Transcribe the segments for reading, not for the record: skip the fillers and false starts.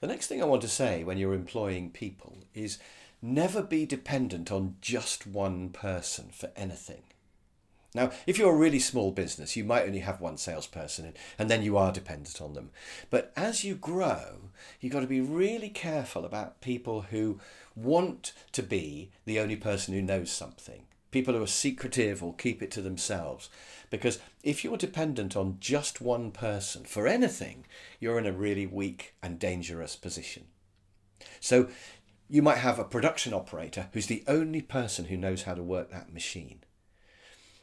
The next thing I want to say when you're employing people is never be dependent on just one person for anything. Now, if you're a really small business, you might only have one salesperson and then you are dependent on them. But as you grow, you've got to be really careful about people who want to be the only person who knows something. People who are secretive or keep it to themselves. Because if you're dependent on just one person for anything, you're in a really weak and dangerous position. So you might have a production operator who's the only person who knows how to work that machine.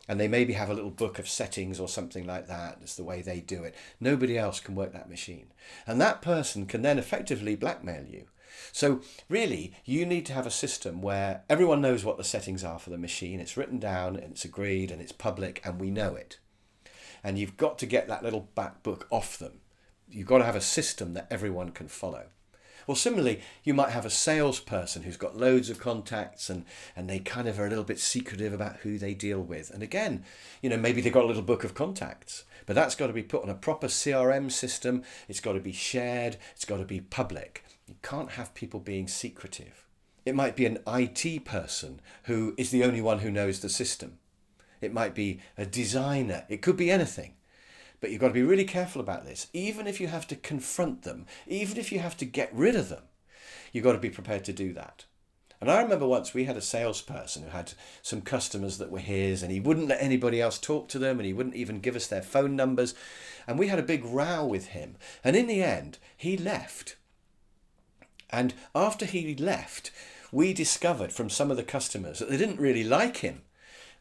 And they maybe have a little book of settings or something like that. It's the way they do it. Nobody else can work that machine. And that person can then effectively blackmail you. So really, you need to have a system where everyone knows what the settings are for the machine. It's written down and it's agreed and it's public and we know it. And you've got to get that little back book off them. You've got to have a system that everyone can follow. Well, similarly, you might have a salesperson who's got loads of contacts and they kind of are a little bit secretive about who they deal with. And again, maybe they've got a little book of contacts, but that's got to be put on a proper CRM system. It's got to be shared. It's got to be public. You can't have people being secretive. It might be an IT person who is the only one who knows the system. It might be a designer. It could be anything. But you've got to be really careful about this. Even if you have to confront them, even if you have to get rid of them, you've got to be prepared to do that. And I remember once we had a salesperson who had some customers that were his and he wouldn't let anybody else talk to them and he wouldn't even give us their phone numbers. And we had a big row with him. And in the end, he left. And after he left, we discovered from some of the customers that they didn't really like him,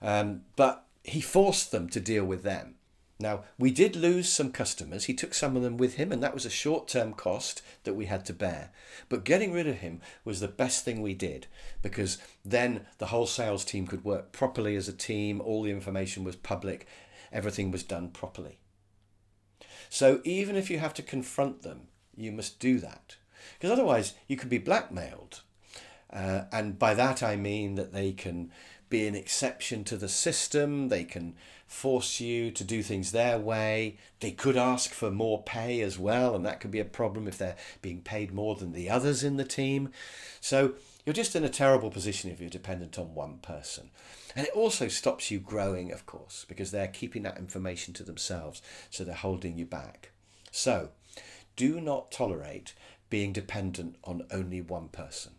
but he forced them to deal with them. Now, we did lose some customers. He took some of them with him, and that was a short-term cost that we had to bear. But getting rid of him was the best thing we did, because then the whole sales team could work properly as a team. All the information was public. Everything was done properly. So even if you have to confront them, you must do that. Because otherwise, you could be blackmailed. And by that, I mean that they can be an exception to the system. They can force you to do things their way. They could ask for more pay as well, and that could be a problem if they're being paid more than the others in the team. So you're just in a terrible position if you're dependent on one person. And it also stops you growing, of course, because they're keeping that information to themselves, so they're holding you back. So do not tolerate being dependent on only one person.